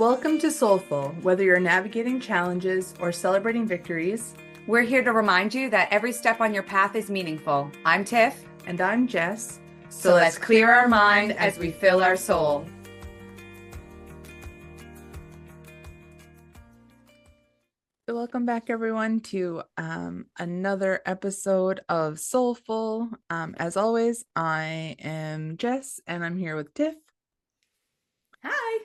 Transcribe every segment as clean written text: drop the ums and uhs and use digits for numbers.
Welcome to Soulful. Whether you're navigating challenges or celebrating victories, We're here to remind you that every step on your path is meaningful. I'm Tiff. and I'm Jess. So let's clear our mind as we fill our soul. Welcome back, everyone, to another episode of Soulful. As always, I am Jess, and I'm here with Tiff. Hi.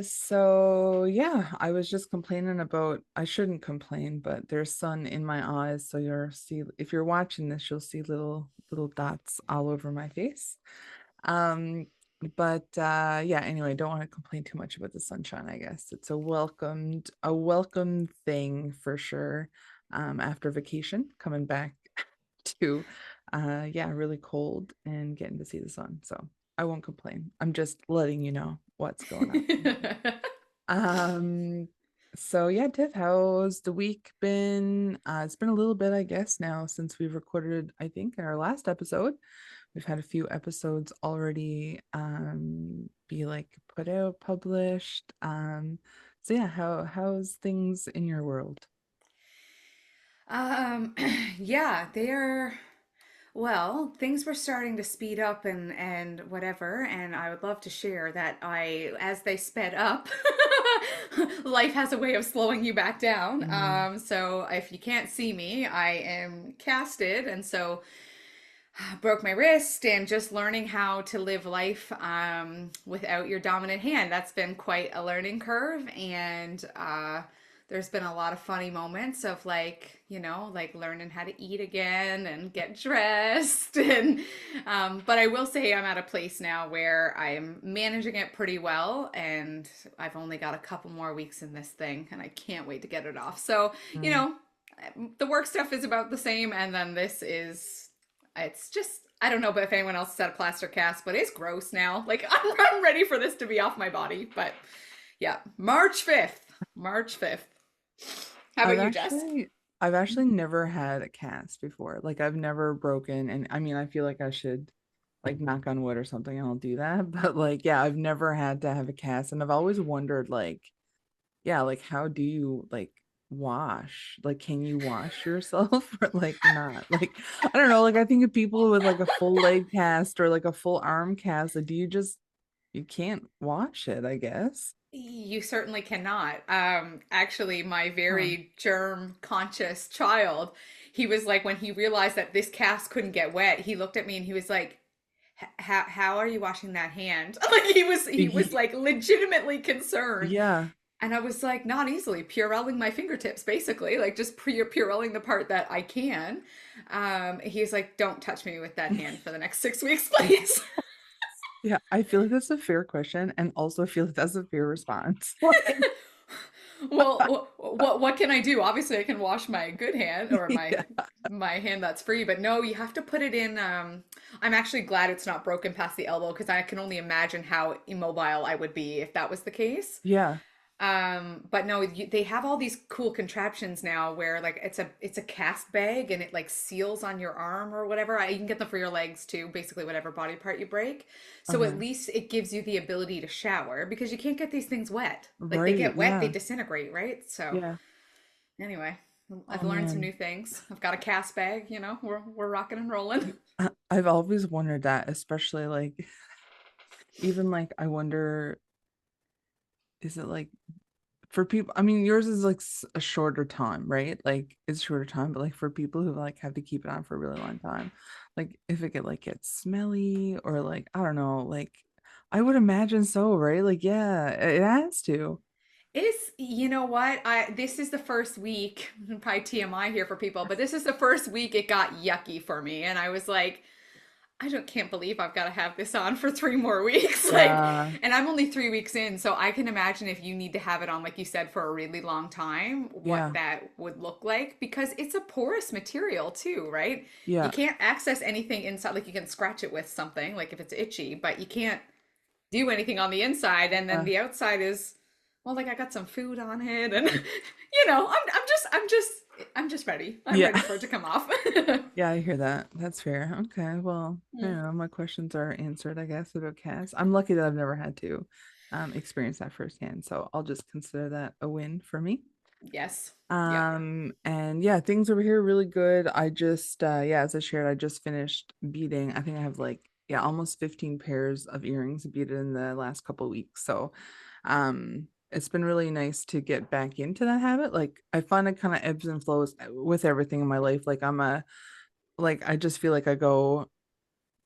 So yeah, I was just complaining about, I shouldn't complain, but there's sun in my eyes, so you'll see, if you're watching this, you'll see little dots all over my face. Um, but yeah, anyway, don't want to complain too much about the sunshine, I guess. It's a welcome thing for sure. After vacation, coming back to yeah, really cold and getting to see the sun. So I won't complain. I'm just letting you know what's going on. So yeah, Tiff, how's the week been? It's been a little bit, I guess, now since we've recorded, I think, in our last episode. We've had a few episodes already be like put out, published. So yeah, how's things in your world? Um, yeah, they're well, things were starting to speed up and whatever, and I would love to share that as they sped up, life has a way of slowing you back down. Mm, So if you can't see me, I am casted, and so broke my wrist and just learning how to live life without your dominant hand. That's been quite a learning curve. And there's been a lot of funny moments of like learning how to eat again and get dressed. And but I will say I'm at a place now where I'm managing it pretty well. And I've only got a couple more weeks in this thing and I can't wait to get it off. So, you mm. know, the work stuff is about the same. And then it's just I don't know about if anyone else has had a plaster cast, but it's gross now. Like I'm ready for this to be off my body. But yeah, March 5th. March 5th. How I've about you, Jess? actually I've actually never had a cast before. Like I've never broken, and I mean I feel like I should like knock on wood or something and I'll do that. But like yeah, I've never had to have a cast, and I've always wondered like yeah, like how do you like wash? Like can you wash yourself or like not? Like I don't know, like I think of people with like a full leg cast or like a full arm cast, like do you just you can't wash it, I guess. You certainly cannot. Actually, my Huh. very germ conscious child, he was like, when he realized that this cast couldn't get wet, he looked at me and he was like, how are you washing that hand?" Like he was like legitimately concerned. Yeah. And I was like, not easily, Purelling my fingertips, basically, like just Purelling the part that I can. He's like, don't touch me with that hand for the next 6 weeks, please. Yeah, I feel like that's a fair question, and also I feel like that's a fair response. Like, Well, what can I do? Obviously, I can wash my good hand or my yeah. my hand that's free, but no, you have to put it in. I'm actually glad it's not broken past the elbow because I can only imagine how immobile I would be if that was the case. Yeah. But no, they have all these cool contraptions now where like it's a cast bag and it like seals on your arm or whatever. You can get them for your legs too, basically whatever body part you break. So at Uh-huh. least it gives you the ability to shower because you can't get these things wet. Like they Right. get wet, they Yeah. disintegrate, right? So Yeah. anyway, I've Oh learned some man. new things. I've got a cast bag, we're rocking and rolling. I've always wondered that, especially like even like I wonder, is it like for people, I mean yours is like a shorter time, right? Like it's shorter time, but like for people who like have to keep it on for a really long time, like if it get like gets smelly or like I don't know, like I would imagine so, right? Like yeah, it has to. You know what? This is the first week, probably TMI here for people, but this is the first week it got yucky for me, and I was like, I don't can't believe I've got to have this on for 3 more weeks. Like, Yeah. and I'm only 3 weeks in, so I can imagine if you need to have it on, like you said, for a really long time, what Yeah. that would look like because it's a porous material too, right? You Yeah. can't access anything inside, like you can scratch it with something, like if it's itchy, but you can't do anything on the inside, and then Yeah. the outside is, well, like I got some food on it, and I'm just ready. I'm Yeah. ready for it to come off. Yeah, I hear that. That's fair. Okay. Well, Mm. my questions are answered, I guess, about cats. I'm lucky that I've never had to. experience that firsthand. So I'll just consider that a win for me. Yes. Yep. And yeah, things over here are really good. I just yeah, as I shared, I just finished beading. I think I have like yeah, almost 15 pairs of earrings beaded in the last couple of weeks. So it's been really nice to get back into that habit. Like I find it kind of ebbs and flows with everything in my life. Like I just feel like I go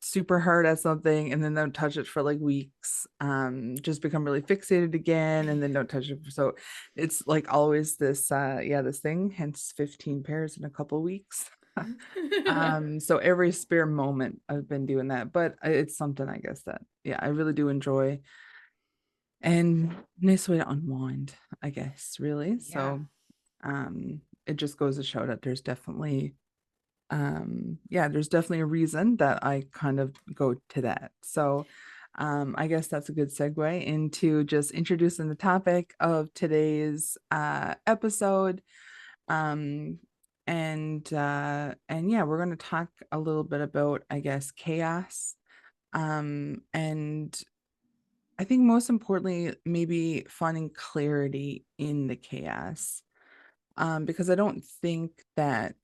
super hard at something and then don't touch it for like weeks, just become really fixated again and then don't touch it. So it's like always this yeah, this thing, hence 15 pairs in a couple weeks. So every spare moment I've been doing that, but it's something I guess that yeah, I really do enjoy, and nice way to unwind, I guess, really. Yeah. So it just goes to show that there's definitely yeah, there's definitely a reason that I kind of go to that. So I guess that's a good segue into just introducing the topic of today's episode. um and yeah, we're going to talk a little bit about, I guess, chaos, and I think most importantly maybe finding clarity in the chaos, because I don't think that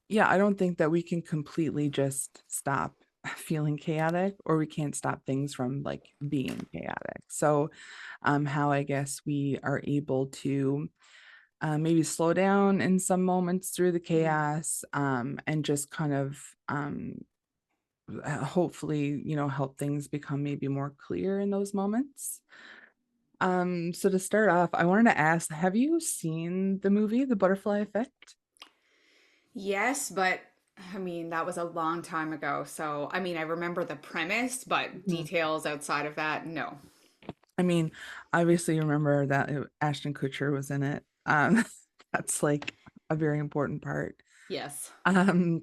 yeah, I don't think that we can completely just stop feeling chaotic, or we can't stop things from like being chaotic. So, how I guess we are able to maybe slow down in some moments through the Mm. chaos, and just kind of hopefully, help things become maybe more clear in those moments. So to start off, I wanted to ask, have you seen the movie The Butterfly Effect? Yes, but I mean, that was a long time ago. So, I mean, I remember the premise, but Mhm. details outside of that, no. I mean, obviously, you remember that Ashton Kutcher was in it. That's like a very important part. Yes. Um,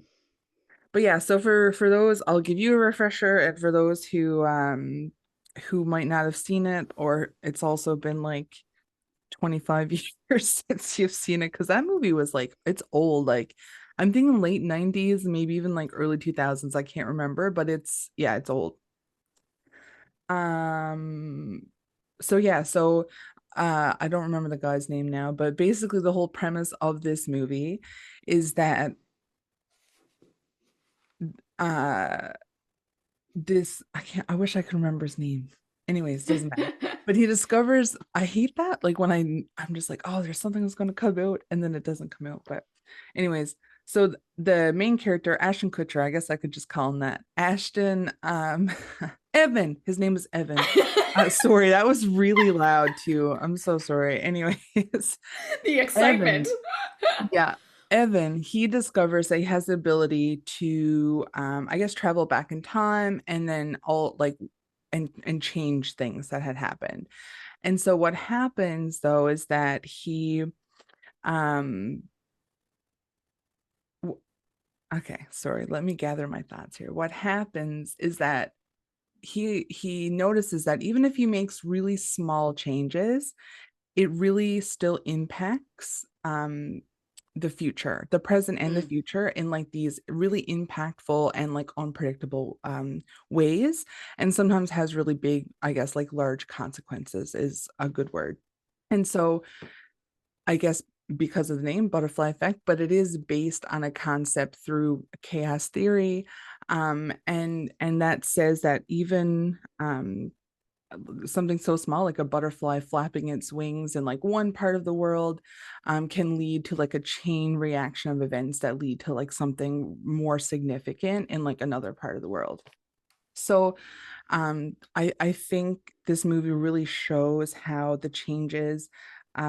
but yeah, so for those, I'll give you a refresher, and for those who might not have seen it, or it's also been like 25 years since you've seen it, because that movie was like it's old. Like I'm thinking late 90s, maybe even like early 2000s. I can't remember, but it's yeah, it's old. Um, so yeah, so I don't remember the guy's name now, but basically the whole premise of this movie is that uh this I wish I could remember his name. Anyways, doesn't matter. But he discovers, I hate that, like when I'm just like, oh, there's something that's going to come out and then it doesn't come out. But anyways, so the main character, Ashton Kutcher, I guess I could just call him that. Ashton Evan, his name is Evan. Sorry, that was really loud too. I'm so sorry. Anyways, The excitement. Evan, yeah, Evan, he discovers that he has the ability to, I guess, travel back in time and then all like and change things that had happened. And so what happens though is that he, um, okay, sorry, let me gather my thoughts here. What happens is that he notices that even if he makes really small changes, it really still impacts the future, the present and the Mm. future, in like these really impactful and like unpredictable ways, and sometimes has really big, I guess, like large consequences is a good word. And so I guess because of the name butterfly effect, but it is based on a concept through chaos theory, and that says that even something so small like a butterfly flapping its wings in like one part of the world, can lead to like a chain reaction of events that lead to like something more significant in like another part of the world. So I think this movie really shows how the changes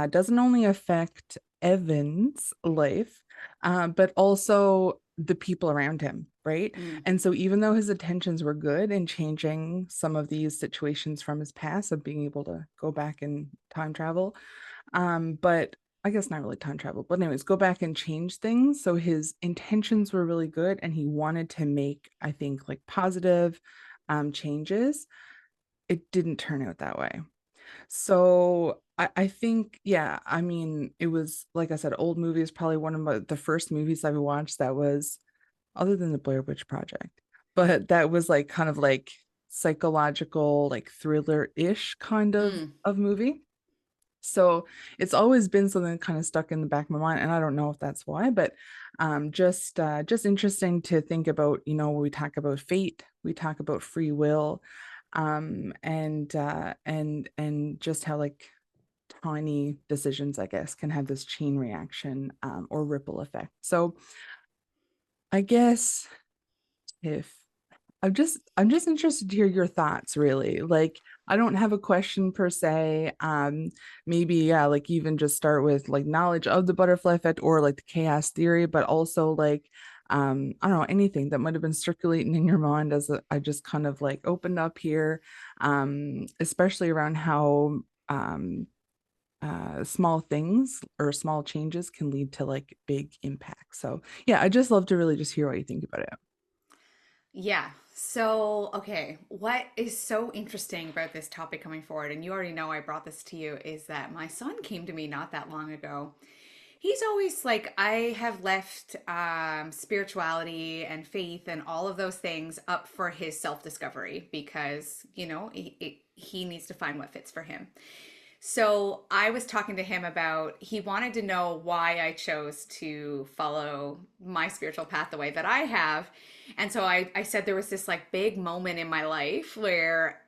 doesn't only affect Evan's life, but also the people around him, right? Mm. And so even though his intentions were good in changing some of these situations from his past of being able to go back and time travel, but I guess not really time travel, but anyways, go back and change things. So his intentions were really good and he wanted to make, I think, like positive changes. It didn't turn out that way. So I think, yeah, I mean, it was, like I said, old movie is probably one of the first movies I watched that was, other than the Blair Witch Project, but that was like kind of like psychological, like thriller-ish kind Mm. of movie. So it's always been something that kind of stuck in the back of my mind, and I don't know if that's why, but just interesting to think about. We talk about fate, we talk about free will, and just how like tiny decisions, I guess, can have this chain reaction or ripple effect. So I guess if I'm just interested to hear your thoughts, really. Like, I don't have a question per se. Maybe, yeah, like even just start with like knowledge of the butterfly effect or like the chaos theory, but also like I don't know, anything that might have been circulating in your mind as I just kind of like opened up here, especially around how small things or small changes can lead to like big impacts. So yeah, I just love to really just hear what you think about it. Yeah. So, okay, what is so interesting about this topic coming forward, and you already know I brought this to you, is that my son came to me not that long ago. He's always like, I have left spirituality and faith and all of those things up for his self discovery because, he needs to find what fits for him. So I was talking to him about he wanted to know why I chose to follow my spiritual path the way that I have. And so I said there was this like big moment in my life where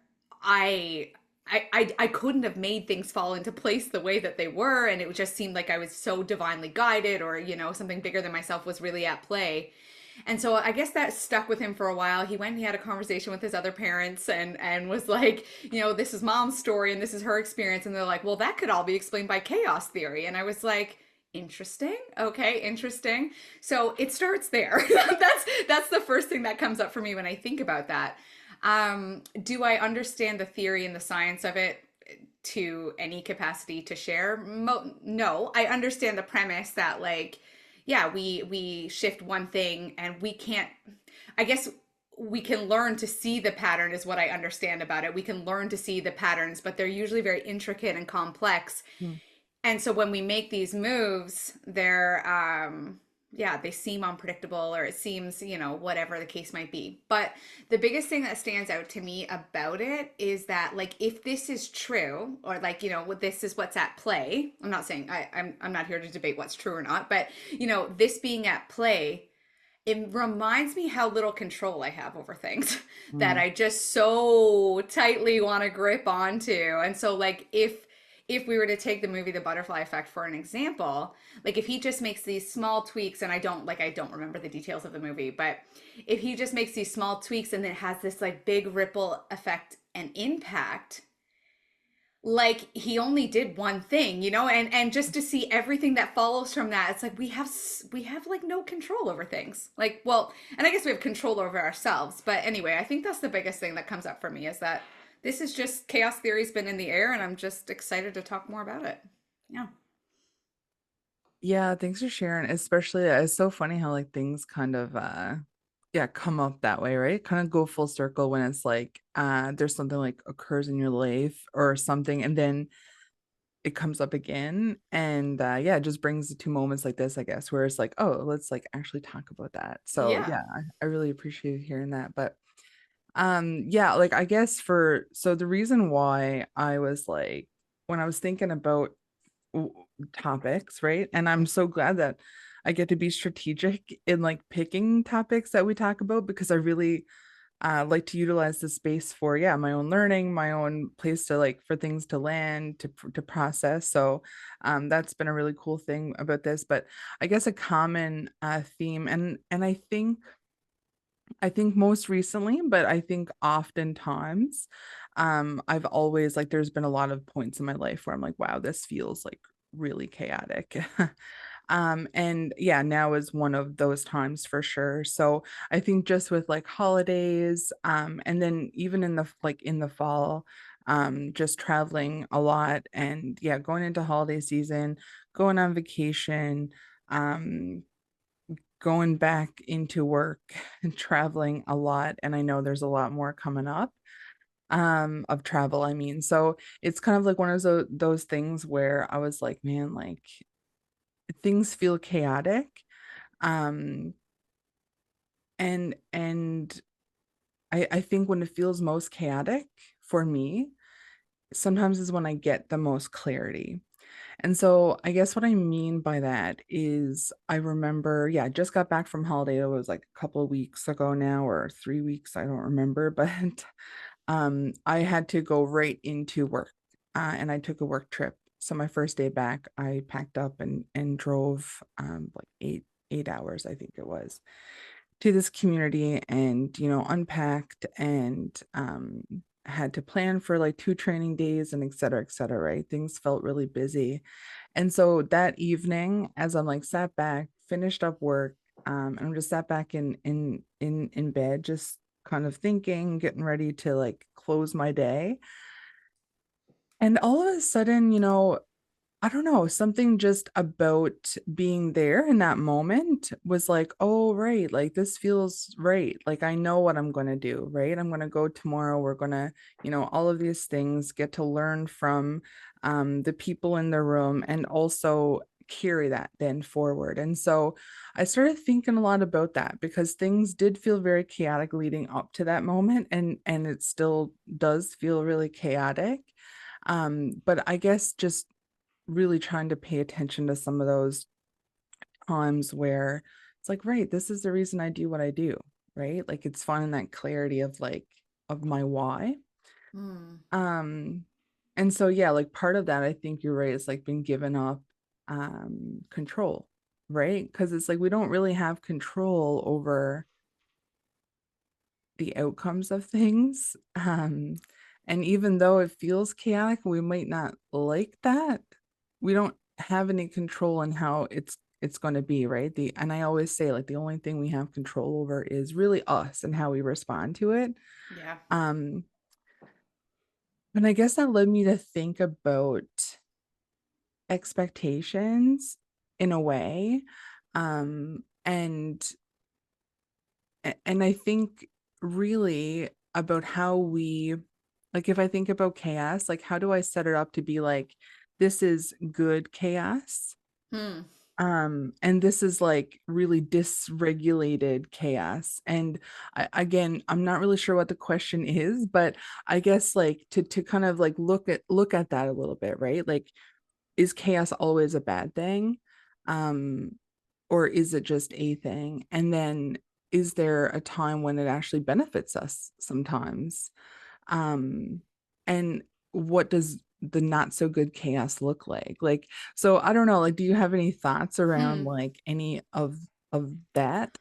I I couldn't have made things fall into place the way that they were, and it just seemed like I was so divinely guided, or something bigger than myself was really at play. And so I guess that stuck with him for a while. He went and he had a conversation with his other parents and was like, this is mom's story and this is her experience. And they're like, well, that could all be explained by chaos theory. And I was like, interesting. Okay, interesting. So it starts there. That's the first thing that comes up for me when I think about that. Do I understand the theory and the science of it to any capacity to share? No, I understand the premise that like, yeah, we shift one thing and we can't. I guess we can learn to see the pattern is what I understand about it. We can learn to see the patterns, but they're usually very intricate and complex. Hmm. And so when we make these moves, they're yeah, they seem unpredictable or it seems, whatever the case might be. But the biggest thing that stands out to me about it is that like if this is true or like, this is what's at play. I'm not saying I'm not here to debate what's true or not, but this being at play, it reminds me how little control I have over things that Mm. I just so tightly want to grip onto. And so like if we were to take the movie The Butterfly Effect for an example, like if he just makes these small tweaks and I don't remember the details of the movie, but if he just makes these small tweaks and it has this like big ripple effect and impact, like he only did one thing, and just to see everything that follows from that, it's like we have like no control over things, like, well, and I guess we have control over ourselves, but anyway, I think that's the biggest thing that comes up for me is that this is just chaos theory's been in the air and I'm just excited to talk more about it. Yeah. Yeah, thanks for sharing. Especially, it's so funny how like things kind of yeah, come up that way, right? Kind of go full circle when it's like there's something like occurs in your life or something and then it comes up again and yeah, it just brings the two moments like this, I guess, where it's like, oh, let's like actually talk about that. So, Yeah. yeah, I really appreciate hearing that. But yeah, like I guess for so the reason why I was like when I was thinking about w- topics, right? And I'm so glad that I get to be strategic in like picking topics that we talk about because I really like to utilize the space for yeah my own learning, my own place to like for things to land to process. So that's been a really cool thing about this. But I guess a common theme and I think most recently, but I think oftentimes, I've always like there's been a lot of points in my life where I'm like, wow, this feels like really chaotic. And yeah, now is one of those times for sure. So I think just with like holidays, and then even in the like in the fall, just traveling a lot and yeah, going into holiday season, going on vacation, um, going back into work and traveling a lot. And I know there's a lot more coming up of travel, I mean. So it's kind of like one of those things where I was like, man, like things feel chaotic. Um and I think when it feels most chaotic for me, sometimes is when I get the most clarity. And so I guess what I mean by that is I remember, yeah, I just got back from holiday. It was like a couple of weeks ago now, or 3 weeks, I don't remember, but I had to go right into work, and I took a work trip. So my first day back, I packed up and drove like 8 hours, I think it was, to this community, and unpacked, and had to plan for like 2 training days and et cetera, right? Things felt really busy. And so that evening, as I'm like sat back, finished up work, and I'm just sat back in bed, just kind of thinking, getting ready to like close my day. And all of a sudden, I don't know, something just about being there in that moment was like, oh, right, like this feels right. Like I know what I'm going to do, right? I'm going to go tomorrow. We're going to, all of these things, get to learn from the people in the room, and also carry that then forward. And so I started thinking a lot about that, because things did feel very chaotic leading up to that moment, and it still does feel really chaotic. But I guess just really trying to pay attention to some of those times where it's like, right, this is the reason I do what I do, right? Like it's finding that clarity of like of my why. Hmm. Um, and so yeah, like part of that, I think you're right, is like being given up control, right? Because it's like we don't really have control over the outcomes of things. And even though it feels chaotic, we might not like that. We don't have any control in how it's going to be, right? And I always say like the only thing we have control over is really us and how we respond to it. Yeah. Um, and I guess that led me to think about expectations in a way. And I think really about how we, like, if I think about chaos, like how do I set it up to be like this is good chaos, Hmm. and this is like really dysregulated chaos. And again, I'm not really sure what the question is, but I guess like to kind of like look at that a little bit, right? Like, is chaos always a bad thing? Um, or is it just a thing? And then is there a time when it actually benefits us sometimes? Um, and what does the not so good chaos look like? Like, so I don't know, like, do you have any thoughts around Hmm. like any of that?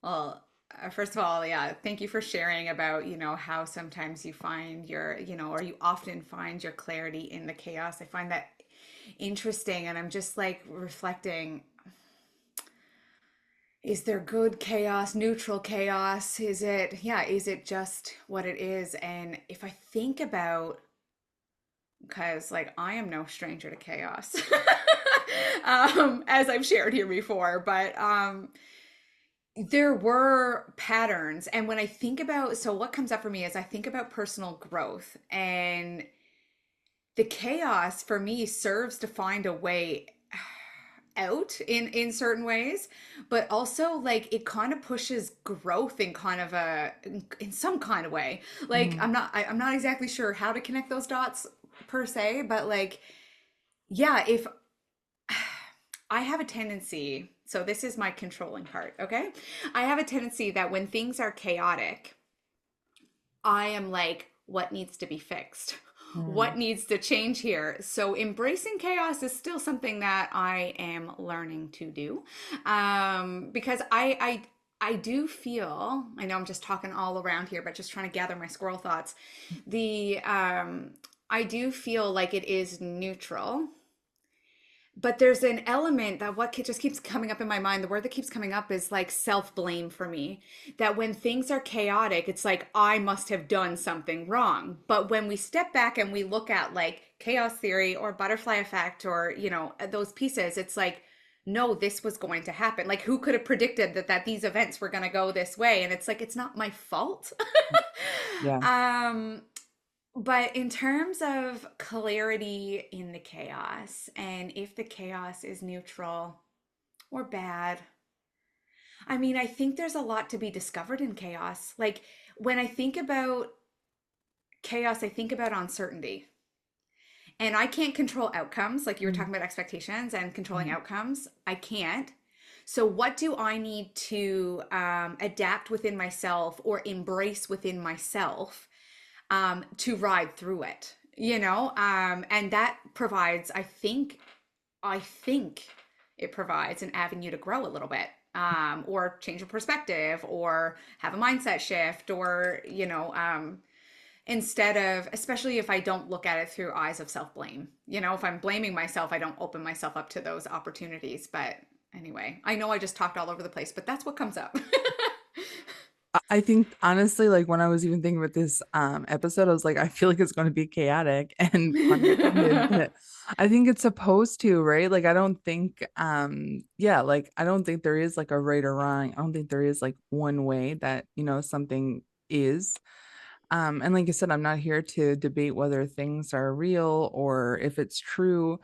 Well, first of all, yeah, thank you for sharing about, how sometimes you find your, or you often find your clarity in the chaos. I find that interesting. And I'm just like reflecting, is there good chaos, neutral chaos? Is it just what it is? And if I think about, because like I am no stranger to chaos, as I've shared here before, but there were patterns. And when I think about, so what comes up for me is I think about personal growth, and the chaos for me serves to find a way out in certain ways, but also like it kind of pushes growth in kind of in some kind of way. Like Mhm. I'm not exactly sure how to connect those dots per se, but like, yeah, if I have a tendency, so this is my controlling part, okay? I have a tendency that when things are chaotic, I am like, what needs to be fixed? What Mm. needs to change here? So, embracing chaos is still something that I am learning to do. Because I do feel, I know I'm just talking all around here, but just trying to gather my squirrel thoughts. I do feel like it is neutral, but there's an element that just keeps coming up in my mind. The word that keeps coming up is like self blame for me. That when things are chaotic, it's like I must have done something wrong. But when we step back and we look at like chaos theory or butterfly effect or, those pieces, it's like, no, this was going to happen. Like, who could have predicted that these events were going to go this way? And it's like, it's not my fault. Yeah. um, but in terms of clarity in the chaos, and if the chaos is neutral or bad, I mean, I think there's a lot to be discovered in chaos. Like when I think about chaos, I think about uncertainty. And I can't control outcomes, like you were Mm, talking about expectations and controlling right. outcomes. I can't. So, what do I need to adapt within myself or embrace within myself to ride through it? And that provides, I think it provides an avenue to grow a little bit, or change a perspective, or have a mindset shift, or instead of, especially if I don't look at it through eyes of self blame. If I'm blaming myself, I don't open myself up to those opportunities. But anyway, I know I just talked all over the place, but that's what comes up. I think honestly, like when I was even thinking about this episode, I was like, I feel like it's going to be chaotic and pun intended, but I think it's supposed to, right? Like I don't think yeah, like I don't think there is like a right or wrong. I don't think there is like one way that, something is. And like I said, I'm not here to debate whether things are real or if it's true.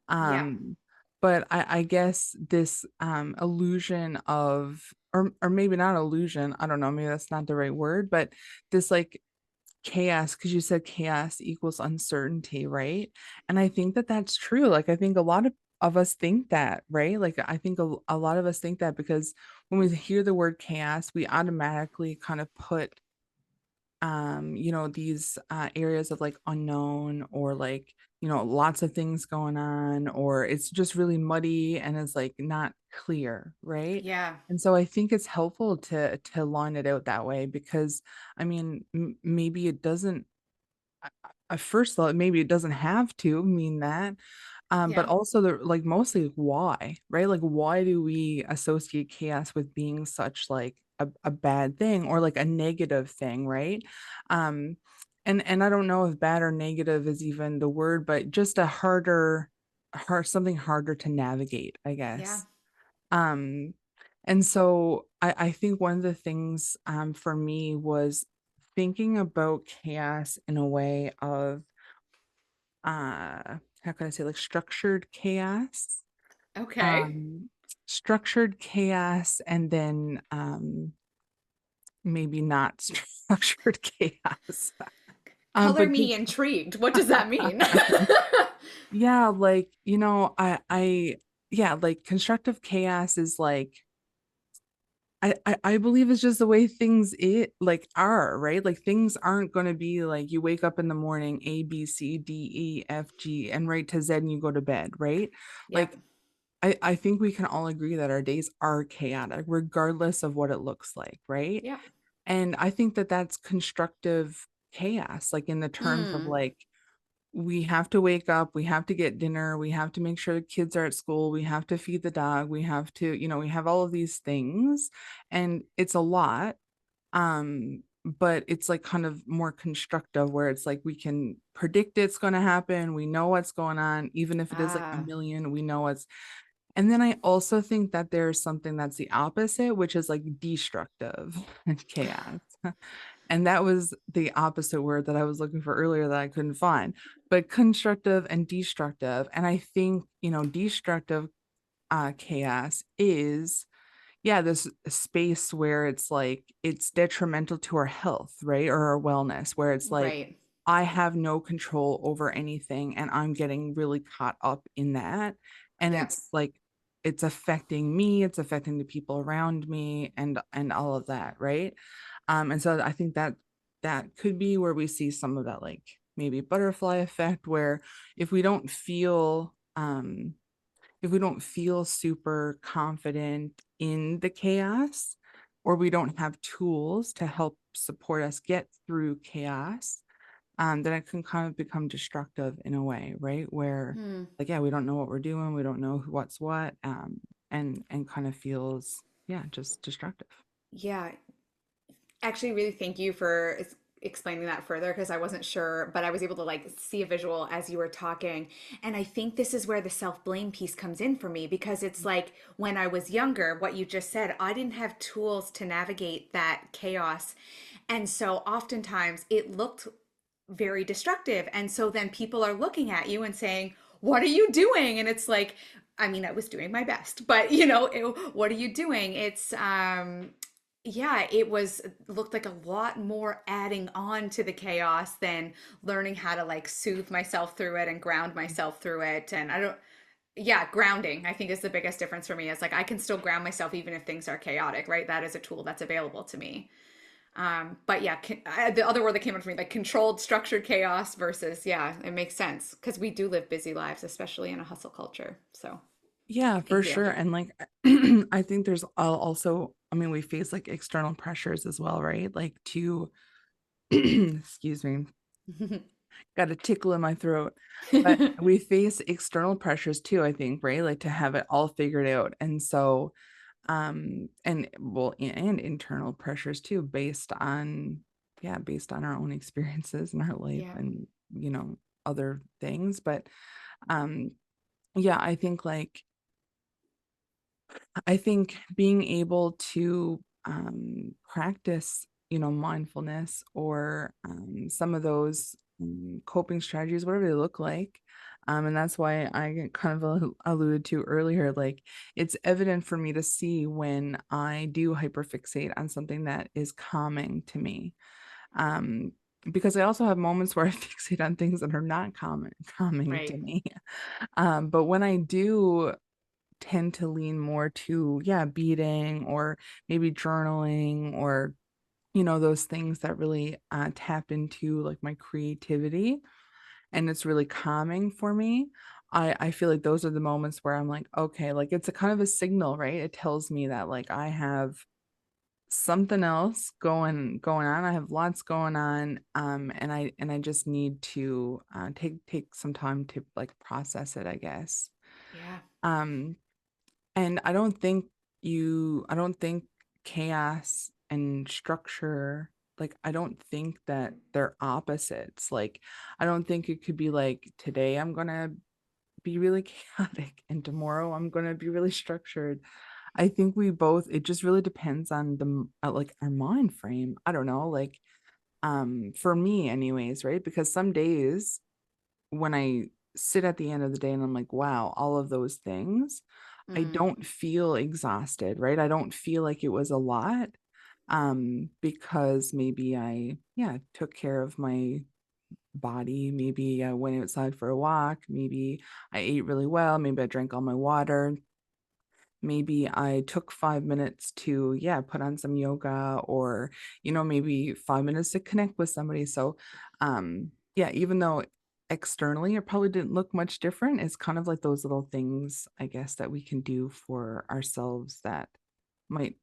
Yeah, Um, but I guess this illusion of, or maybe not illusion, I don't know, maybe that's not the right word, but this like chaos, because you said chaos equals uncertainty, right? And I think that that's true. Like I think a lot of us think that, right? Like I think a lot of us think that because when we hear the word chaos, we automatically kind of put these areas of like unknown or like, lots of things going on, or it's just really muddy and it's like not clear, right? yeah, And so I think it's helpful to line it out that way because I mean, maybe it doesn't at first thought maybe it doesn't have to mean that, but yeah, also the like mostly why, right? Like why do we associate chaos with being such like a bad thing or like a negative thing, right? Um, and I don't know if bad or negative is even the word, but just a hard something harder to navigate, I yeah. guess. Um, and so I think one of the things for me was thinking about chaos in a way of how can I say like structured chaos, Okay. um structured chaos and then maybe not structured chaos. Color But me intrigued. What does that mean? yeah, like I yeah, like constructive chaos is like I believe it's just the way things like are, right? Like things aren't going to be like you wake up in the morning A B C D E F G and right to Z and you go to bed, right? Yep. Like I think we can all agree that our days are chaotic, regardless of what it looks like, right? Yep. And I think that that's constructive chaos, like in the terms of Mm. like, we have to wake up, we have to get dinner, we have to make sure the kids are at school, we have to feed the dog, we have to, we have all of these things, and it's a lot. But it's like kind of more constructive where it's like we can predict it's going to happen, we know what's going on, even if it is like a Ah, million, we know what's and then I also think that there's something that's the opposite, which is like destructive chaos. And that was the opposite word that I was looking for earlier that I couldn't find, but constructive and destructive. And I think, destructive chaos is yeah, this space where it's like it's detrimental to our health, right? Or our wellness, where it's like right. I have no control over anything and I'm getting really caught up in that. And Yep. it's like it's affecting me, it's affecting the people around me and all of that, right? And so I think that that could be where we see some of that like maybe butterfly effect where if we don't feel if we don't feel super confident in the chaos or we don't have tools to help support us get through chaos, then it can kind of become destructive in a way, right? Where Hmm. like, yeah, we don't know what we're doing, we don't know what's what, and kind of feels, yeah, just destructive. Yeah. Actually, really thank you for explaining that further because I wasn't sure, but I was able to like see a visual as you were talking. And I think this is where the self-blame piece comes in for me because it's like when I was younger, what you just said, I didn't have tools to navigate that chaos. And so oftentimes it looked very destructive. And so then people are looking at you and saying, "What are you doing?" And it's like I mean, I was doing my best, but what are you doing? Yeah, it was looked like a lot more adding on to the chaos than learning how to like soothe myself through it and ground myself through it. And I don't, yeah, grounding, I think is the biggest difference for me. It's like I can still ground myself even if things are chaotic, right? That is a tool that's available to me. But yeah, the other word that came up for me, like controlled, structured chaos versus, yeah, it makes sense because we do live busy lives, especially in a hustle culture. So Yeah, for thank you. sure. And like, I think there's also, I mean, we face like external pressures as well, right? Like to, excuse me, got a tickle in my throat. But we face external pressures too, I think, right? Like to have it all figured out. And so, and well, and internal pressures too, based on our own experiences in our life Yeah. and, other things. But, um, yeah, I think being able to practice, mindfulness or some of those coping strategies, whatever they look like. And that's why I kind of alluded to earlier, like it's evident for me to see when I do hyperfixate on something that is calming to me. Um, because I also have moments where I fixate on things that are not calming to Right. me. But when I do tend to lean more to, yeah, beading or maybe journaling or, those things that really tap into like my creativity and it's really calming for me. I feel like those are the moments where I'm like, okay, like it's a kind of a signal, right? It tells me that like I have something else going on. I have lots going on. And I just need to take some time to like process it, I guess. Yeah. Um and I don't think chaos and structure, like, I don't think that they're opposites. Like, I don't think it could be like, today I'm gonna be really chaotic and tomorrow I'm gonna be really structured. I think it just really depends on like our mind frame. I don't know, like, for me anyways, right? Because some days when I sit at the end of the day and I'm like, wow, all of those things, I Mm. don't feel exhausted, right? I don't feel like it was a lot because maybe I, yeah, took care of my body. Maybe I went outside for a walk. Maybe I ate really well. Maybe I drank all my water. Maybe I took 5 minutes to, yeah, put on some yoga or, maybe 5 minutes to connect with somebody. So, yeah, even though externally it probably didn't look much different, it's kind of like those little things, I guess, that we can do for ourselves that might,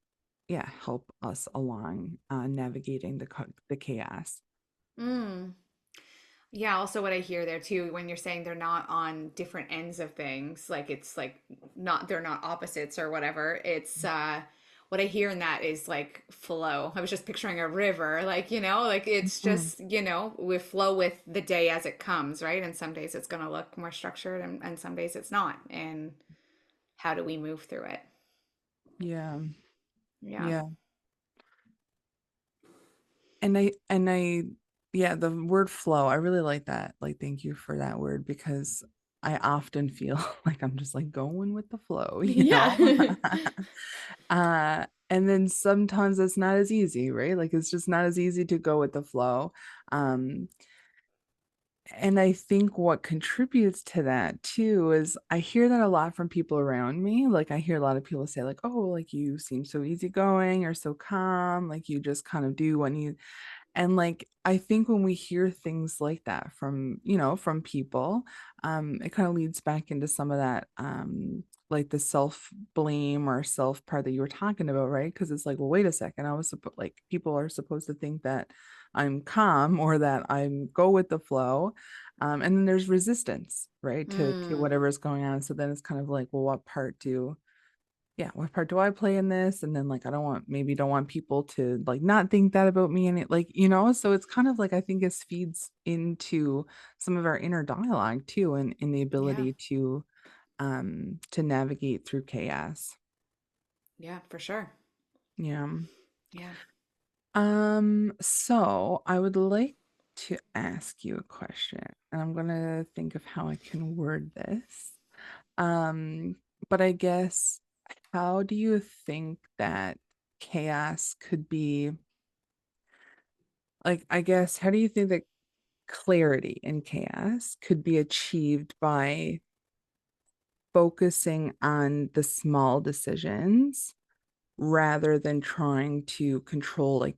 yeah, help us along navigating the chaos. Mm. Yeah, also what I hear there too, when you're saying they're not on different ends of things, like it's like not they're not opposites or whatever. It's what I hear in that is like flow. I was just picturing a river, like, like it's Mhm. just, we flow with the day as it comes, right? And some days it's gonna look more structured and some days it's not. And how do we move through it? Yeah. Yeah. Yeah. And I yeah, the word flow, I really like that. Like thank you for that word because I often feel like I'm just like going with the flow, you know? Yeah. And then sometimes it's not as easy, right? Like it's just not as easy to go with the flow. Um and I think what contributes to that too is I hear that a lot from people around me. Like I hear a lot of people say like, "Oh, like you seem so easygoing, you're so calm, like you just kind of do what you." And like I think when we hear things like that from, from people, it kind of leads back into some of that like the self blame or self part that you were talking about, right? Because it's like, well, wait a second, like people are supposed to think that I'm calm or that I'm go with the flow. And then there's resistance, right, to Mm. whatever's going on. So then it's kind of like, well, what part do I play in this? And then like I don't want people to like not think that about me and it like, so it's kind of like I think it feeds into some of our inner dialogue too and in the Yeah. ability to navigate through chaos. Yeah, for sure. Yeah. Yeah. So I would like to ask you a question, and I'm gonna think of how I can word this. Um, but I guess, how do you think that chaos could be, like, I guess, how do you think that clarity in chaos could be achieved by focusing on the small decisions rather than trying to control, like,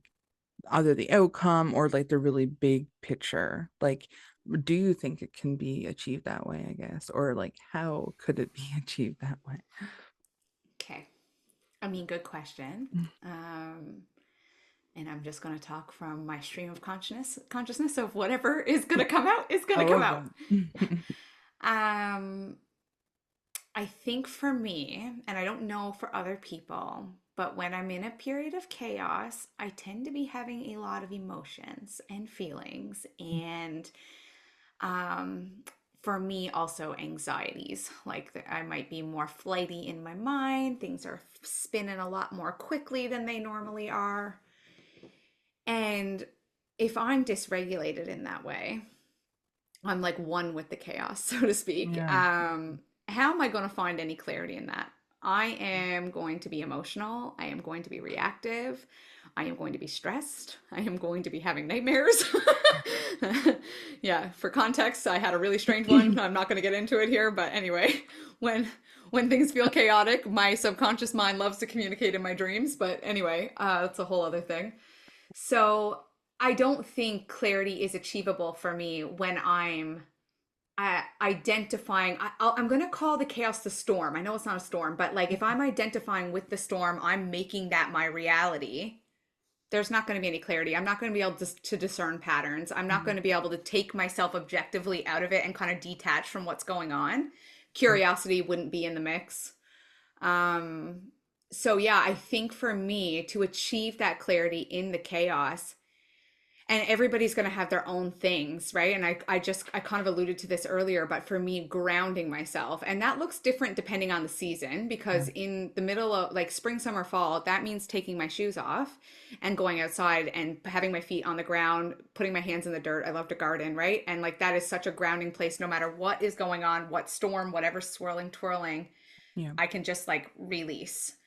either the outcome or like the really big picture? Like, do you think it can be achieved that way, I guess? Or like, how could it be achieved that way? Okay. I mean, good question. Um, and I'm just going to talk from my stream of consciousness of whatever is going to come out is going I to come love out. that. Um, I think for me, and I don't know for other people, but when I'm in a period of chaos, I tend to be having a lot of emotions and feelings, and um, for me, also anxieties. Like I might be more flighty in my mind, things are spinning a lot more quickly than they normally are. And if I'm dysregulated in that way, I'm like one with the chaos, so to speak. Yeah. How am I going to find any clarity in that? I am going to be emotional. I am going to be reactive. I am going to be stressed. I am going to be having nightmares. Yeah, for context, I had a really strange one. I'm not going to get into it here, but anyway, when when things feel chaotic, my subconscious mind loves to communicate in my dreams. But anyway, that's a whole other thing. So I don't think clarity is achievable for me when I'm identifying. I'm going to call the chaos the storm. I know it's not a storm, but like if I'm identifying with the storm, I'm making that my reality. There's not going to be any clarity. I'm not going to be able to discern patterns. I'm not going to be able to take myself objectively out of it and kind of detach from what's going on. Curiosity wouldn't be in the mix. Um, so yeah, I think for me to achieve that clarity in the chaos, and everybody's going to have their own things, right? And I kind of alluded to this earlier, but for me, grounding myself, and that looks different depending on the season, because Yeah. in the middle of like spring, summer, fall, that means taking my shoes off and going outside and having my feet on the ground, putting my hands in the dirt. I love to garden, right? And like that is such a grounding place, no matter what is going on, what storm, whatever's swirling, twirling, Yeah. I can just like release.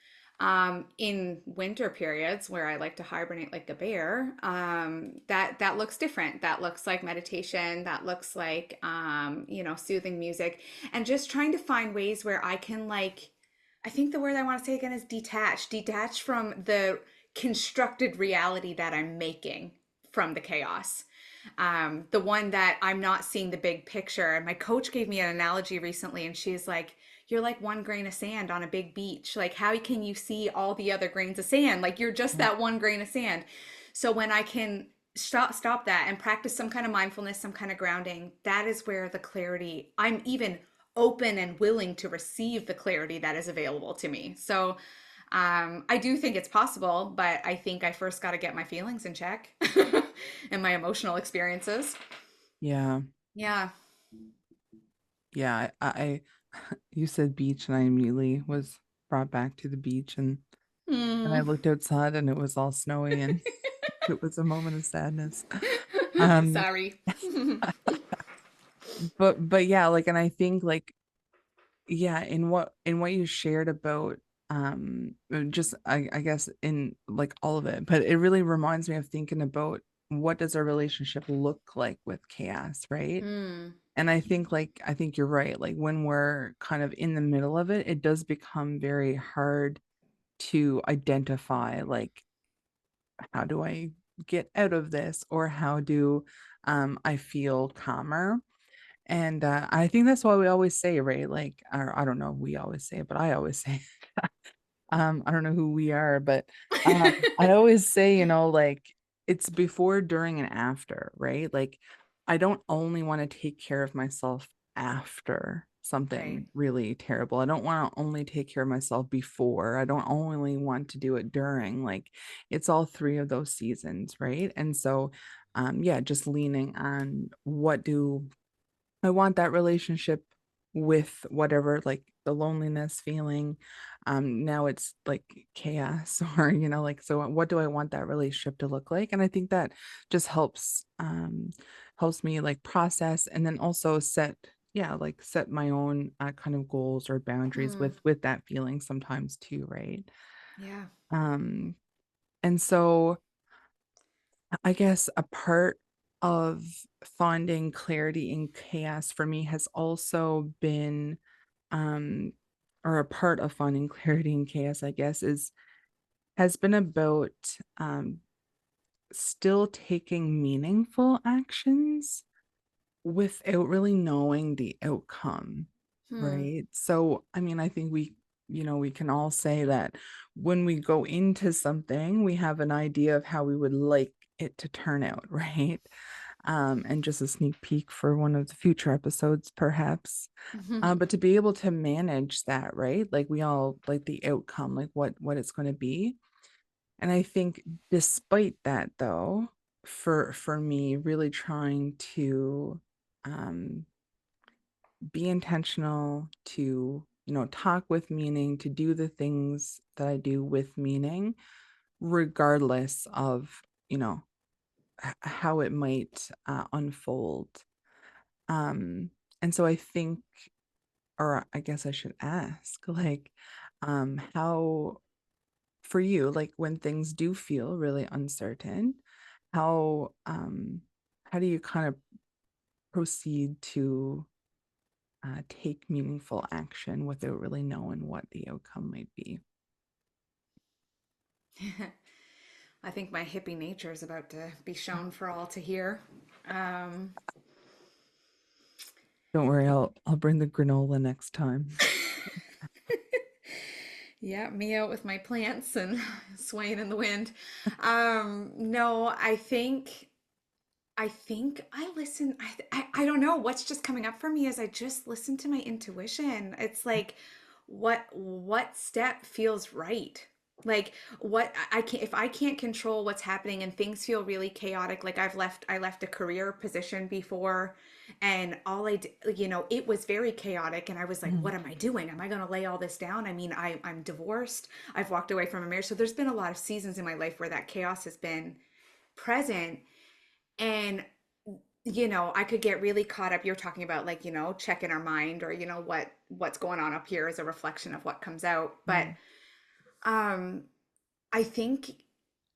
In winter periods where I like to hibernate like a bear, that looks different. That looks like meditation. That looks like soothing music, and just trying to find ways where I can like. I think the word I want to say again is detach from the constructed reality that I'm making from the chaos. The one that I'm not seeing the big picture. And my coach gave me an analogy recently, and she's like, you're like one grain of sand on a big beach. Like, how can you see all the other grains of sand? Like, you're just Yeah. that one grain of sand. So when I can stop that and practice some kind of mindfulness, some kind of grounding, that is where the clarity, I'm even open and willing to receive the clarity that is available to me. So I do think it's possible, but I think I first got to get my feelings in check and my emotional experiences. Yeah. Yeah. Yeah. You said beach, and I immediately was brought back to the beach, and I Hmm. looked outside and it was all snowy, and it was a moment of sadness. Um, Sorry. but yeah, like, and I think like, yeah, in what you shared about, just, I guess, in like all of it, but it really reminds me of thinking about what does our relationship look like with chaos, right? Hmm. And I think you're right. Like, when we're kind of in the middle of it, it does become very hard to identify, like, how do I get out of this, or how do I feel calmer? And I think that's why we always say, right? Like, or I don't know, we always say it, but I always say, I don't know who we are, but I always say, like, it's before, during, and after, right? Like, I don't only want to take care of myself after Right. something really terrible. I don't want to only take care of myself before. I don't only want to do it during. Like, it's all three of those seasons, right? And so, yeah, just leaning on, what do I want that relationship with, whatever, like, the loneliness feeling. Now it's like chaos, or, like, so what do I want that relationship to look like? And I think that just helps me like process, and then also set, yeah, like set my own kind of goals or boundaries Mm, with that feeling sometimes too, right? yeah. Um, and so I guess a part of finding clarity in chaos for me has also been, um, or a part of finding clarity in chaos, I guess, is has been about still taking meaningful actions without really knowing the outcome, Hmm. right? So, I mean, I think we can all say that when we go into something, we have an idea of how we would like it to turn out, right? And just a sneak peek for one of the future episodes, perhaps. But to be able to manage that, right? Like we all like the outcome, like what it's going to be. And I think despite that though, for me, really trying to um be intentional, to talk with meaning, to do the things that I do with meaning, regardless of how it might unfold. Um, and so I think, or I guess I should ask, like, how for you, like when things do feel really uncertain, how um how do you kind of proceed to take meaningful action without really knowing what the outcome might be? I think my hippie nature is about to be shown for all to hear. Um, Don't worry, I'll bring the granola next time. yeah, me out with my plants and swaying in the wind. No, I think I listen. I don't know what's just coming up for me is I just listen to my intuition. It's like what step feels right. Like what I can't if I can't control what's happening and things feel really chaotic. Like I left a career position before, and all I did, it was very chaotic. And I was like, Mhm. what am I doing? Am I going to lay all this down? I mean, I'm divorced. I've walked away from a marriage, so there's been a lot of seasons in my life where that chaos has been present. And I could get really caught up. You're talking about like, checking our mind or, what's going on up here is a reflection of what comes out. But Mm. um I think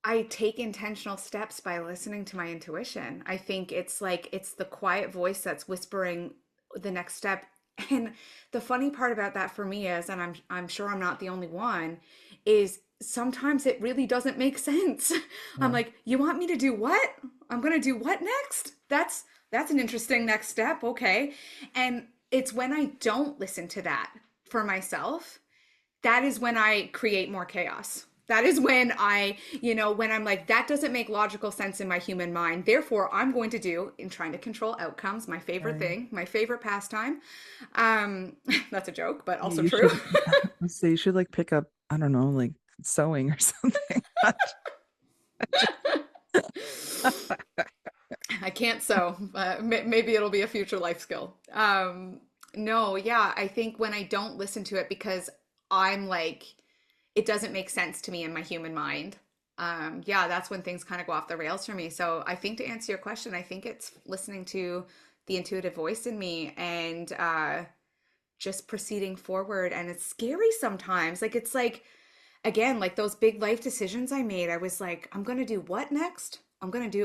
I take intentional steps by listening to my intuition. I think it's like it's the quiet voice that's whispering the next step. And the funny part about that for me is, and I'm sure I'm not the only one, is sometimes it really doesn't make sense. I'm Yeah. like, you want me to do what? I'm gonna do what next? That's an interesting next step. Okay. And it's when I don't listen to that for myself, that is when I create more chaos. That is when when I'm like, that doesn't make logical sense in my human mind. Therefore, I'm going to do in trying to control outcomes, my favorite Right. thing, my favorite pastime. Um, that's a joke, but also You true. should let's say you should like pick up, I don't know, like sewing or something. I can't sew. Maybe it'll be a future life skill. No, yeah, I think when I don't listen to it because I'm like, it doesn't make sense to me in my human mind. Yeah, that's when things kind of go off the rails for me. So I think to answer your question, I think it's listening to the intuitive voice in me and just proceeding forward. And it's scary sometimes. Like, it's like, again, like those big life decisions I made, I was like, I'm going to do what next? And I'm going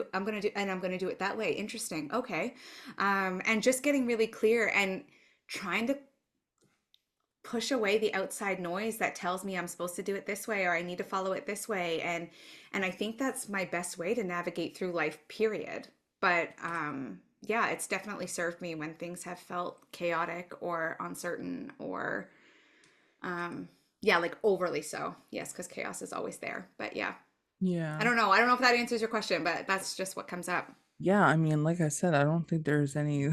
to do it that way. Interesting. Okay. And just getting really clear and trying to push away the outside noise that tells me I'm supposed to do it this way or I need to follow it this way. And I think that's my best way to navigate through life, period. But yeah, it's definitely served me when things have felt chaotic or uncertain or yeah, like overly so. Yes, because chaos is always there. But yeah, I Yeah. don't know. I don't know if that answers your question, but that's just what comes up. Yeah, I mean, like I said, I don't think there's any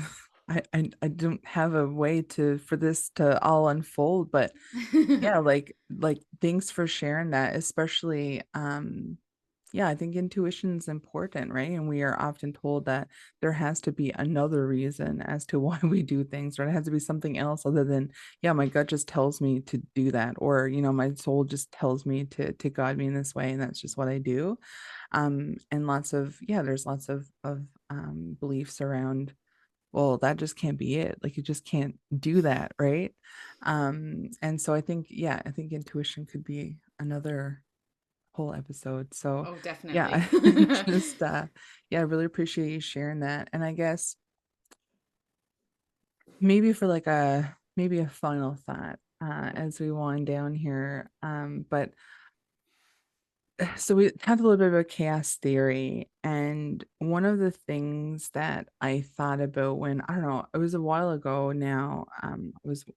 I don't have a way to for this to all unfold, but yeah, like thanks for sharing that, especially yeah, I think intuition is important, right? And we are often told that there has to be another reason as to why we do things, right? It has to be something else other than, yeah, my gut just tells me to do that, or my soul just tells me to guide me in this way, and that's just what I do. And lots of, yeah, there's lots of beliefs around well, that just can't be it. Like you just can't do that, right? And so I think, yeah, I think intuition could be another whole episode. So Oh, definitely. yeah, just yeah, I really appreciate you sharing that. And I guess maybe for like a maybe a final thought as we wind down here. But so we talked a little bit about chaos theory, and one of the things that I thought about when I don't know, it was a while ago now.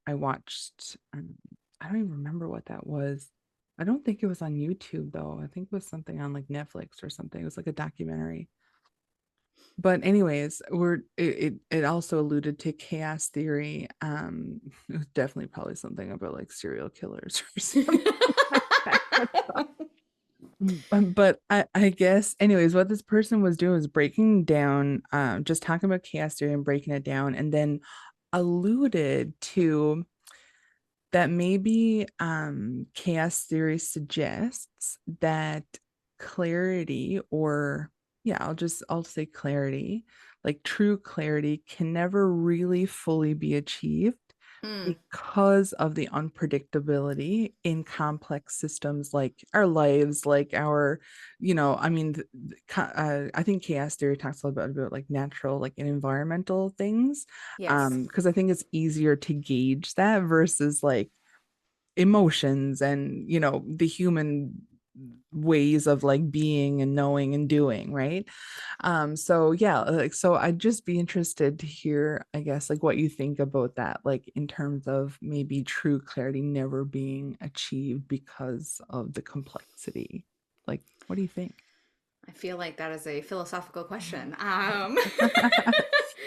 I watched I don't even remember what that was. I don't think it was on YouTube though. I think it was something on like Netflix or something. It was like a documentary. But anyways, it also alluded to chaos theory. It was definitely probably something about like serial killers or something like that. But I guess, anyways, what this person was doing was breaking down, just talking about chaos theory and breaking it down, and then alluded to that maybe chaos theory suggests that clarity, or yeah, I'll say clarity, like true clarity can never really fully be achieved Hmm. because of the unpredictability in complex systems like our lives, like our, I mean, I think chaos theory talks a lot about like natural, like and environmental things, Yes. because I think it's easier to gauge that versus like emotions and the human ways of like being and knowing and doing, right? So yeah, like so I'd just be interested to hear, I guess, like what you think about that, like in terms of maybe true clarity never being achieved because of the complexity. Like, what do you think? I feel like that is a philosophical question.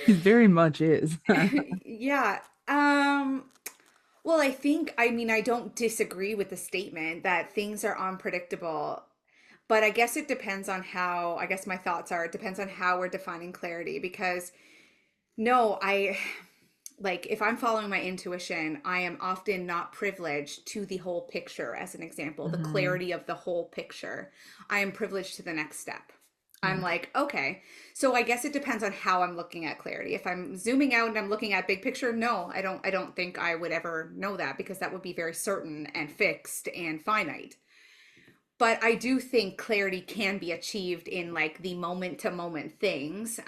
It very much is. Yeah. Um, well, I mean, I don't disagree with the statement that things are unpredictable, but I guess it depends on how, I guess my thoughts are, it depends on how we're defining clarity because no, like if I'm following my intuition, I am often not privileged to the whole picture, as an example, the Mhm. clarity of the whole picture. I am privileged to the next step. I'm Yeah. like, okay. So I guess it depends on how I'm looking at clarity. If I'm zooming out and I'm looking at big picture, no, I don't think I would ever know that because that would be very certain and fixed and finite. But I do think clarity can be achieved in like the moment to moment things.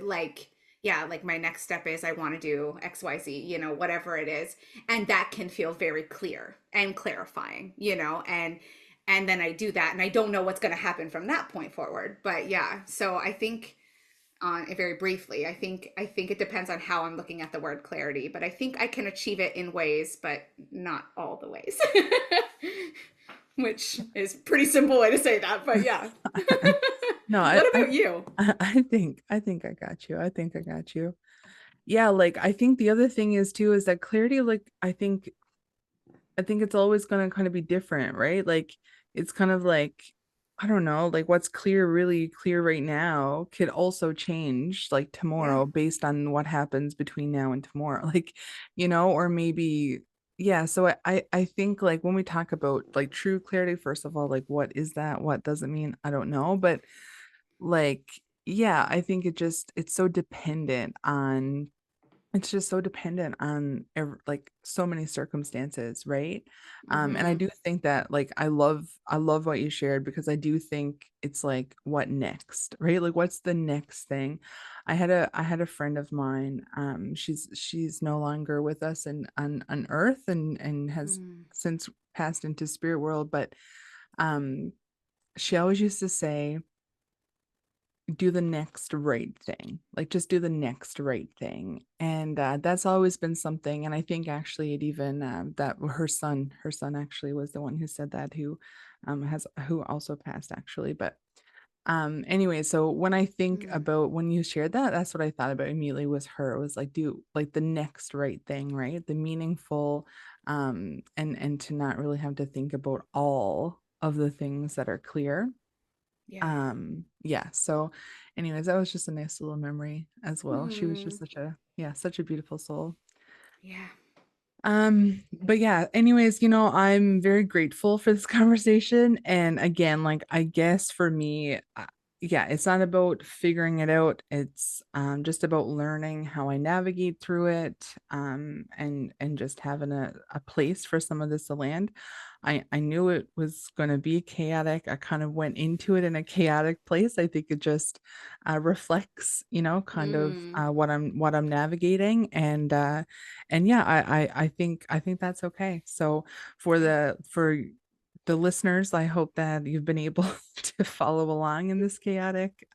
Like yeah, like my next step is I want to do XYZ, whatever it is, and that can feel very clear and clarifying, and then I do that and I don't know what's going to happen from that point forward. But yeah, so I think very briefly, I think it depends on how I'm looking at the word clarity, but I think I can achieve it in ways, but not all the ways. Which is pretty simple way to say that, but yeah. No, What about you? I think I got you. I think I got you. Yeah, like I think the other thing is too is that clarity, like I think it's always going to kind of be different, right? Like it's kind of like I don't know, like what's clear, really clear right now could also change like Yeah. tomorrow based on what happens between now and tomorrow. Like, or maybe yeah, so I think like when we talk about like true clarity, first of all, like what is that? What does it mean? I don't know, but like yeah, I think it's so dependent on it's just so dependent on like so many circumstances, right? And I Mm-hmm. do think that like I love what you shared because I do think it's like what next, right? Like what's the next thing? I had a friend of mine, she's no longer with us and on earth and has Mm. since passed into spirit world, but um she always used to say do the next right thing, like just do the next right thing, and that's always been something. And I think actually it even that her son actually was the one who said that, who also passed actually. But anyway, so when I think Mm. about when you shared that, that's what I thought about immediately was her. It was like do like the next right thing, right? The meaningful, and to not really have to think about all of the things that are clear. Yeah. Yeah, so anyways, that was just a nice little memory as well. She was Hmm. just such a beautiful soul. Yeah. But yeah, anyways, I'm very grateful for this conversation. And again, like I guess for me, yeah, it's not about figuring it out. It's just about learning how I navigate through it, and just having a place for some of this to land. I knew it was going to be chaotic. I kind of went into it in a chaotic place. I think it just reflects, kind of Mm, what I'm navigating, and yeah, I think that's okay. So for the listeners, I hope that you've been able to follow along in this chaotic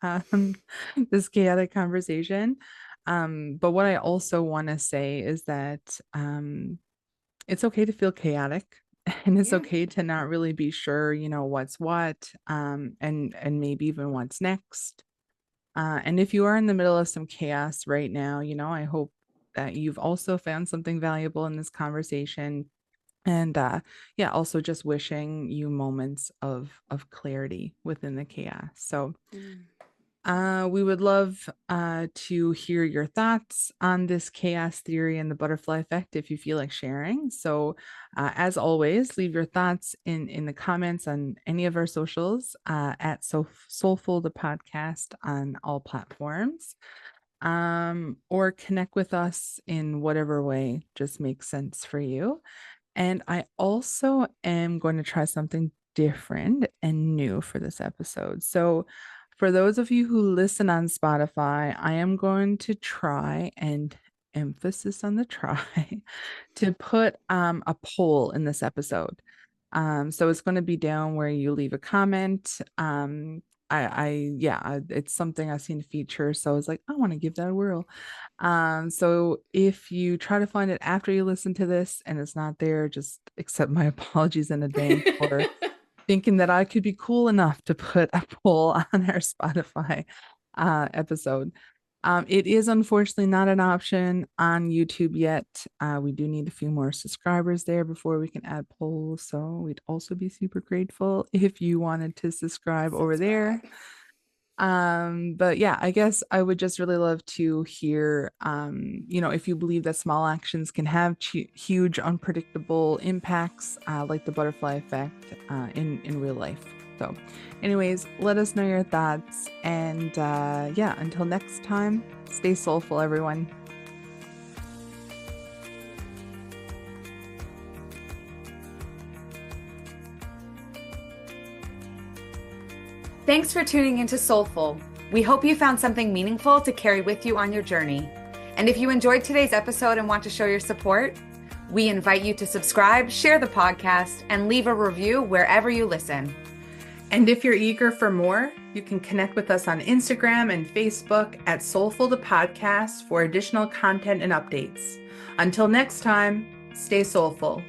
conversation. But what I also want to say is that it's okay to feel chaotic, and it's yeah. okay to not really be sure, what's what, and maybe even what's next. And if you are in the middle of some chaos right now, I hope that you've also found something valuable in this conversation, and yeah, also just wishing you moments of clarity within the chaos. So Mm. we would love to hear your thoughts on this chaos theory and the butterfly effect if you feel like sharing. So as always, leave your thoughts in the comments on any of our socials, at Soulful the Podcast on all platforms, or connect with us in whatever way just makes sense for you. And I also am going to try something different and new for this episode. So, for those of you who listen on Spotify, I am going to try, and emphasis on the try, to put a poll in this episode. So it's going to be down where you leave a comment. Yeah, it's something I've seen feature, so I was like, I want to give that a whirl. So if you try to find it after you listen to this and it's not there, just accept my apologies in advance for thinking that I could be cool enough to put a poll on our Spotify episode. It is unfortunately not an option on YouTube yet. We do need a few more subscribers there before we can add polls. So we'd also be super grateful if you wanted to subscribe over there. Subscribe. But yeah, I guess I would just really love to hear, if you believe that small actions can have huge, unpredictable impacts, like the butterfly effect, in real life. So, anyways, let us know your thoughts, and yeah, until next time, stay soulful, everyone. Thanks for tuning into Soulful. We hope you found something meaningful to carry with you on your journey. And if you enjoyed today's episode and want to show your support, we invite you to subscribe, share the podcast, and leave a review wherever you listen. And if you're eager for more, you can connect with us on Instagram and Facebook at Soulful the Podcast for additional content and updates. Until next time, stay soulful.